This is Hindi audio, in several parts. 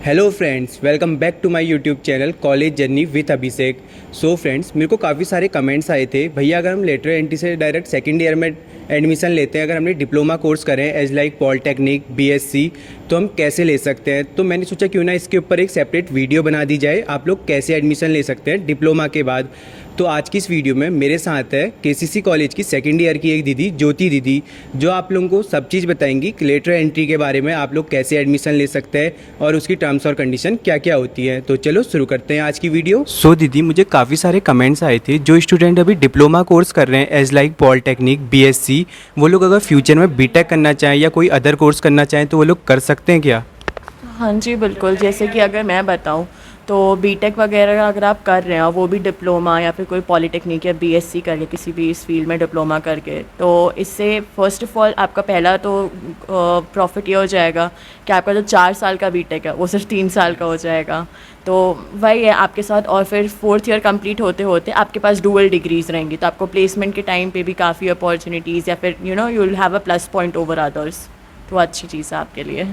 Hello friends, welcome back to my YouTube channel college journey with Abhishek. So friends, मेरे को काफ़ी सारे कमेंट्स आए थे, भैया अगर हम लेटर एंट्री से डायरेक्ट सेकंड ईयर में एडमिशन लेते हैं, अगर हमने डिप्लोमा कोर्स करें एज लाइक पॉलिटेक्निक बीएससी, तो हम कैसे ले सकते हैं। तो मैंने सोचा क्यों ना इसके ऊपर एक सेपरेट वीडियो बना दी जाए, आप लोग कैसे एडमिशन ले सकते हैं डिप्लोमा के बाद। तो आज की इस वीडियो में मेरे साथ है केसीसी कॉलेज की सेकंड ईयर की एक दीदी, ज्योति दीदी, जो आप लोगों को सब चीज़ बताएंगी कि लेटर एंट्री के बारे में आप लोग कैसे एडमिशन ले सकते हैं और उसकी टर्म्स और कंडीशन क्या क्या होती है। तो चलो शुरू करते हैं आज की वीडियो। सो दीदी, मुझे काफ़ी सारे कमेंट्स आए थे, जो स्टूडेंट अभी डिप्लोमा कोर्स कर रहे हैं एज लाइक पॉलिटेक्निक बीएससी, वो लोग अगर फ्यूचर में बीटेक करना चाहें या कोई अदर कोर्स करना चाहें तो वो लोग कर सकते हैं क्या? हाँ जी बिल्कुल। जैसे कि अगर मैं बताऊँ तो बीटेक वगैरह अगर आप कर रहे हैं और वो भी डिप्लोमा या फिर कोई पॉलिटेक्निक या बीएससी करके किसी भी इस फील्ड में डिप्लोमा करके, तो इससे फ़र्स्ट ऑफ़ ऑल आपका पहला तो प्रॉफिट ये हो जाएगा कि आपका जो 4 साल का बीटेक है वो सिर्फ 3 साल का हो जाएगा। तो वही है आपके साथ। और फिर 4th ईयर कंप्लीट होते होते आपके पास डुअल डिग्रीज़ रहेंगी, तो आपको प्लेसमेंट के टाइम पे भी काफ़ी अपॉर्चुनिटीज़ या फिर you will have a plus point over others, तो अच्छी चीज़ है आपके लिए।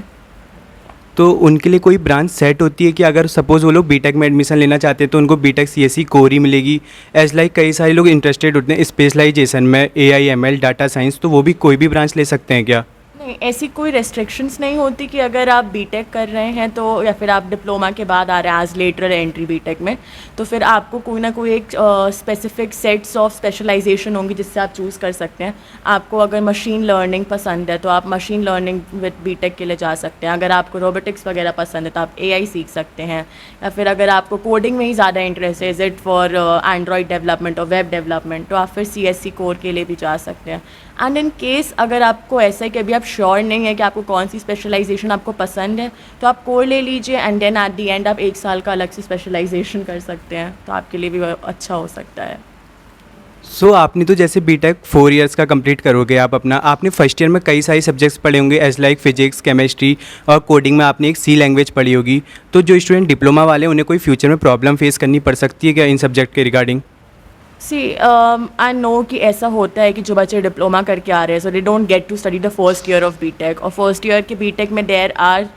तो उनके लिए कोई ब्रांच सेट होती है कि अगर सपोज़ वो लोग बीटेक में एडमिशन लेना चाहते हैं तो उनको बीटेक सीएससी कोर ही मिलेगी, एज लाइक कई सारे लोग इंटरेस्टेड होते हैं स्पेशलाइजेशन में, एआई एमएल डाटा साइंस, तो वो भी कोई भी ब्रांच ले सकते हैं क्या? नहीं, ऐसी कोई रेस्ट्रिक्शंस नहीं होती कि अगर आप बीटेक कर रहे हैं तो या फिर आप डिप्लोमा के बाद आ रहे हैं एज लेटरल एंट्री बीटेक में, तो फिर आपको कोई ना कोई एक स्पेसिफिक सेट्स ऑफ स्पेशलाइजेशन होंगी जिससे आप चूज़ कर सकते हैं। आपको अगर मशीन लर्निंग पसंद है तो आप मशीन लर्निंग विद बीटेक के लिए जा सकते हैं। अगर आपको रोबोटिक्स वगैरह पसंद है तो आप एआई सीख सकते हैं। या फिर अगर आपको कोडिंग में ही ज़्यादा इंटरेस्ट है, is it for Android development और वेब डेवलपमेंट, तो आप फिर सीएससी कोर के लिए भी जा सकते हैं। एंड इन केस अगर आपको ऐसा है कि अभी आप श्योर नहीं है कि आपको कौन सी स्पेशलाइजेशन आपको पसंद है, तो आप कोर ले लीजिए and then at the end आप 1 साल का अलग से स्पेशलाइजेशन कर सकते हैं, तो आपके लिए भी अच्छा हो सकता है। सो आपने तो जैसे बीटेक 4 इयर्स का कंप्लीट करोगे आप अपना, आपने फर्स्ट ईयर में कई सारे सब्जेक्ट्स पढ़े होंगे एज लाइक फिजिक्स, केमिस्ट्री और कोडिंग में आपने एक सी लैंग्वेज पढ़ी होगी। तो जो स्टूडेंट डिप्लोमा वाले उन्हें कोई फ्यूचर में प्रॉब्लम फेस करनी पड़ सकती है क्या इन सब्जेक्ट के रिगार्डिंग? सी आई नो कि ऐसा होता है कि जो बच्चे डिप्लोमा करके आ रहे हैं, so they don't get to study the first year of BTech, और फर्स्ट ईयर के बीटेक में देयर आर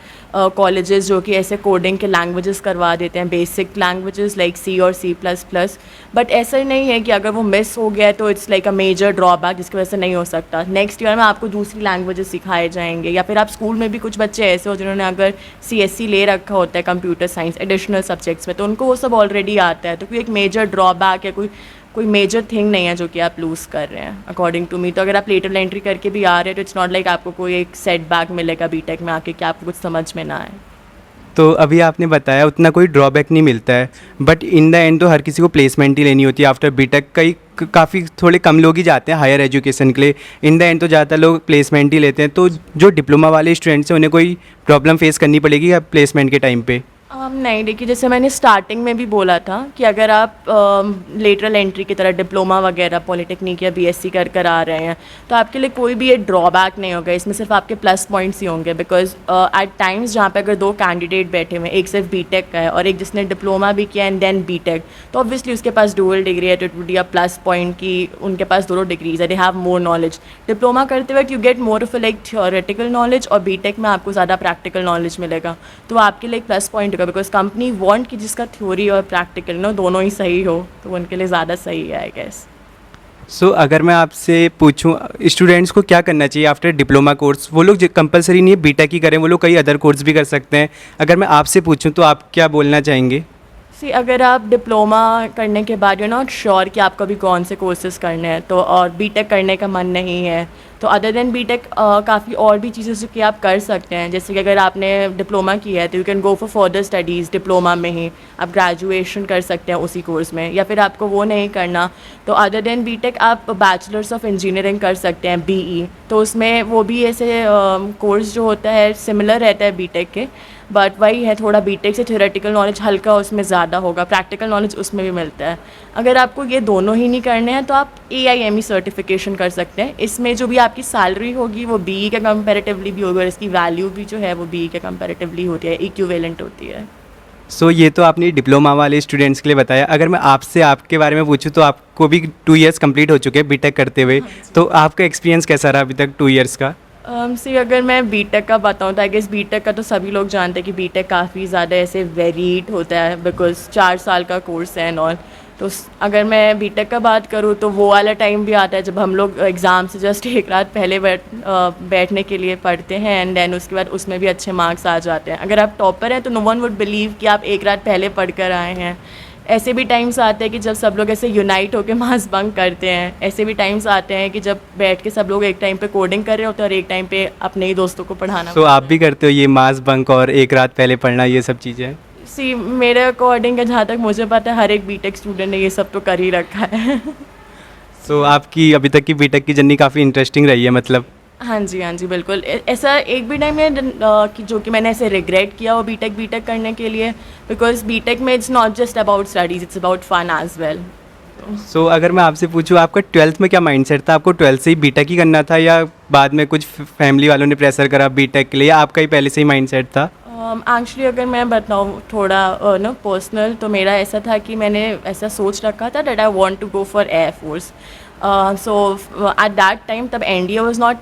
कॉलेजेस जो कि ऐसे कोडिंग के लैंग्वेजेस करवा देते हैं, बेसिक लैंग्वेजेस लाइक सी और C++। बट ऐसा नहीं है कि अगर वो मिस हो गया तो it's like a major drawback जिसकी वजह से नहीं हो सकता। नेक्स्ट ईयर में आपको दूसरी लैंग्वेजेस सिखाए जाएंगे, या फिर आप स्कूल में भी कुछ बच्चे ऐसे हो जिन्होंने अगर CSC ले रखा होता है कंप्यूटर साइंस एडिशनल सब्जेक्ट्स में, तो उनको वो सब ऑलरेडी आता है। तो कोई एक मेजर ड्रॉबैक या कोई मेजर थिंग नहीं है जो कि आप लूज़ कर रहे हैं अकॉर्डिंग टू मी। तो अगर आप लेटरल एंट्री करके भी आ रहे हैं तो इट्स नॉट लाइक आपको कोई एक सेटबैक मिलेगा बीटेक में आके कि आपको कुछ समझ में ना आए। तो अभी आपने बताया उतना कोई ड्रॉबैक नहीं मिलता है, बट इन द एंड तो हर किसी को प्लेसमेंट ही लेनी होती है आफ्टर बीटेक। काफ़ी थोड़े कम लोग ही जाते हैं हायर एजुकेशन के लिए, इन द एंड तो ज़्यादातर लोग प्लेसमेंट ही लेते हैं। तो जो डिप्लोमा वाले स्टूडेंट्स हैं उन्हें कोई प्रॉब्लम फेस करनी पड़ेगी या प्लेसमेंट के टाइम पे? नहीं, देखिए जैसे मैंने स्टार्टिंग में भी बोला था कि अगर आप लेटरल एंट्री की तरह डिप्लोमा वगैरह पॉलिटेक्निक या बीएससी कर आ रहे हैं तो आपके लिए कोई भी ये ड्रॉबैक नहीं होगा, इसमें सिर्फ आपके प्लस पॉइंट्स ही होंगे। बिकॉज एट टाइम्स जहाँ पे अगर 2 कैंडिडेट बैठे हुए हैं, एक सिर्फ बीटेक का है और एक जिसने डिप्लोमा भी किया एंड देन बीटेक, तो ऑब्वियसली उसके पास डुअल डिग्री है, तो it would be a plus point कि उनके पास दोनों डिग्रीज है, they have more knowledge. Diploma करते वक्त you get more of like theoretical knowledge और बीटेक में आपको ज़्यादा प्रैक्टिकल नॉलेज मिलेगा, तो आपके लिए एक प्लस पॉइंट होगा। बिकॉज कंपनी वांट कि जिसका थ्योरी और प्रैक्टिकल दोनों ही सही हो, तो उनके लिए ज़्यादा सही है आई गेस। सो अगर मैं आपसे पूछूं स्टूडेंट्स को क्या करना चाहिए आफ्टर डिप्लोमा कोर्स, वो लोग कंपलसरी नहीं है बीटेक ही करें, वो लोग कई अदर कोर्स भी कर सकते हैं। अगर मैं आपसे पूछूं तो आप क्या बोलना चाहेंगे? सी अगर आप डिप्लोमा करने के बाद यू नॉट श्योर कि आपको भी कौन से कोर्सेज करने हैं, तो और बीटेक करने का मन नहीं है, तो अदर देन बीटेक काफ़ी और भी चीज़ें जो कि आप कर सकते हैं। जैसे कि अगर आपने डिप्लोमा किया है तो you can go for further studies diploma में ही, आप ग्रेजुएशन कर सकते हैं उसी कोर्स में। या फिर आपको वो नहीं करना तो अदर देन बीटेक आप बैचलर्स ऑफ इंजीनियरिंग कर सकते हैं BE, तो उसमें वो भी ऐसे कोर्स जो होता है सिमिलर रहता है बीटेक के, बट वही है थोड़ा बीटेक से थ्योरेटिकल नॉलेज हल्का उसमें ज़्यादा होगा, प्रैक्टिकल नॉलेज उसमें भी मिलता है। अगर आपको ये दोनों ही नहीं करने हैं तो आप AIME सर्टिफिकेशन कर सकते हैं। इसमें जो भी आपकी सैलरी होगी वो BE के कंपैरेटिवली भी होगी और इसकी वैल्यू भी जो है वो BE के कंपैरेटिवली होती है, इक्विवेलेंट होती है। सो ये तो आपने डिप्लोमा वाले स्टूडेंट्स के लिए बताया। अगर मैं आपसे आपके बारे में पूछूं तो आपको भी 2 इयर्स कंप्लीट हो चुके हैं बीटेक करते हुए, तो आपका एक्सपीरियंस कैसा रहा अभी तक 2 इयर्स का? सी अगर मैं बीटेक का बताऊँ तो आई गेस बीटेक का तो सभी लोग जानते हैं कि बीटेक काफ़ी ज़्यादा ऐसे वेरीड होता है बिकॉज 4 साल का कोर्स है एंड ऑल। तो अगर मैं बीटेक का बात करूँ तो वो वाला टाइम भी आता है जब हम लोग एग्ज़ाम से जस्ट एक रात पहले बैठने के लिए पढ़ते हैं एंड देन उसके बाद उसमें भी अच्छे मार्क्स आ जाते हैं। अगर आप टॉपर हैं तो नो वन वुड बिलीव कि आप एक रात पहले पढ़ कर आए हैं। ऐसे भी टाइम्स आते हैं कि जब सब लोग ऐसे यूनाइट होकर मास बंक करते हैं। ऐसे भी टाइम्स आते हैं कि जब बैठ के सब लोग एक टाइम पे कोडिंग कर रहे होते हैं और एक टाइम पे अपने ही दोस्तों को पढ़ाना। तो आप भी करते हो ये मास बंक और एक रात पहले पढ़ना, ये सब चीज़ें? सी मेरे अकॉर्डिंग जहाँ तक मुझे पता है हर एक बीटेक स्टूडेंट ने ये सब तो कर ही रखा है। सो आपकी अभी तक की बीटेक की जर्नी काफ़ी इंटरेस्टिंग रही है मतलब? हाँ जी बिल्कुल। ऐसा एक भी टाइम है कि जो कि मैंने ऐसे रिग्रेट किया वो बीटेक करने के लिए, बिकॉज बीटेक में it's not just about studies, it's about fun as well. So अगर मैं आपसे पूछूं आपका 12th में क्या माइंडसेट था? आपको 12th से ही बीटेक ही करना था या बाद में कुछ फैमिली वालों ने प्रेशर करा बीटेक के लिए, या आपका ही पहले से ही माइंडसेट था? एक्चुअली अगर मैं बताऊँ थोड़ा नो पर्सनल, तो मेरा ऐसा था कि मैंने ऐसा सोच रखा था that I want to go for air force. So at that time तब NDA was not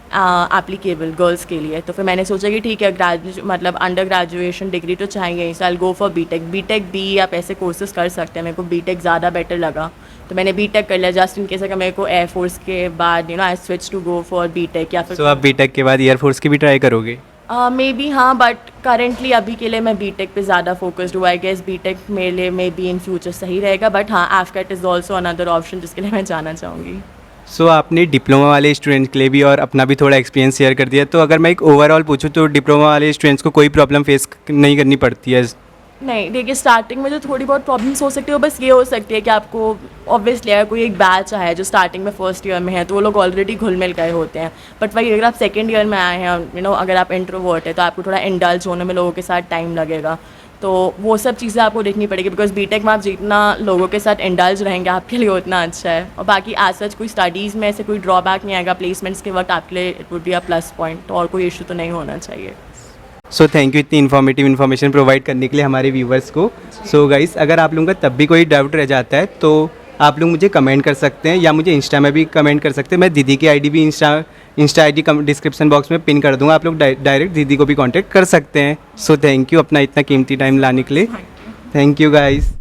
applicable girls के लिए। तो फिर मैंने सोचा कि ठीक है मतलब अंडर ग्रेजुएशन डिग्री तो चाहिए, सो आई गो फॉर बीटेक भी आप ऐसे कोर्सेज कर सकते हैं। मेरे को बीटेक ज़्यादा बेटर लगा तो मैंने बीटेक कर लिया जस्ट इन केस अगर मेरे को एयरफोर्स के बाद I switch to go for BTech या फिर। सो आप बीटेक के बाद एयरफोर्स की भी ट्राई करोगे? मे बी हाँ, बट करेंटली अभी के लिए मैं बीटेक पे ज़्यादा फोकस्ड हुआ। आई गेस बीटेक मेरे लिए मे बी इन फ्यूचर सही रहेगा, बट हाँ एफकेट इज़ ऑल्सो अनदर ऑप्शन जिसके लिए मैं जाना चाहूँगी। सो आपने डिप्लोमा वाले स्टूडेंट्स के लिए भी और अपना भी थोड़ा एक्सपीरियंस शेयर कर दिया, तो अगर मैं एक ओवरऑल पूछूं तो डिप्लोमा वाले स्टूडेंट्स को कोई प्रॉब्लम फेस नहीं करनी पड़ती है? नहीं देखिए, स्टार्टिंग में जो थोड़ी बहुत प्रॉब्लम्स हो सकती है वो बस ये हो सकती है कि आपको ऑब्वियसली अगर कोई एक बैच आया है जो स्टार्टिंग में फर्स्ट ईयर में है तो वो लोग ऑलरेडी घुल मिल गए होते हैं। बट वही अगर आप सेकेंड ईयर में आए हैं अगर आप इंट्रोवर्ट है तो आपको थोड़ा इंडल्ज होने में लोगों के साथ टाइम लगेगा। तो वो सब चीज़ें आपको देखनी पड़ेगी बिकॉज बीटेक में आप जितना लोगों के साथ इंडल्ज रहेंगे आपके लिए उतना अच्छा है। और बाकी एज सच कोई स्टडीज़ में ऐसे कोई ड्रॉबैक नहीं आएगा। प्लेसमेंट्स के वक्त आपके लिए it would be a plus point, तो और कोई इशू तो नहीं होना चाहिए। सो थैंक यू इतनी इन्फॉर्मेटिव इन्फॉर्मेशन प्रोवाइड करने के लिए हमारे व्यूवर्स को। सो गाइस, अगर आप लोगों का तब भी कोई डाउट रह जाता है तो आप लोग मुझे कमेंट कर सकते हैं या मुझे इंस्टा में भी कमेंट कर सकते हैं। मैं दीदी की आईडी भी इंस्टा आईडी डिस्क्रिप्शन बॉक्स में पिन कर दूंगा, आप लोग डायरेक्ट दीदी को भी कांटेक्ट कर सकते हैं। सो थैंक यू अपना इतना कीमती टाइम लाने के लिए। Thank you guys.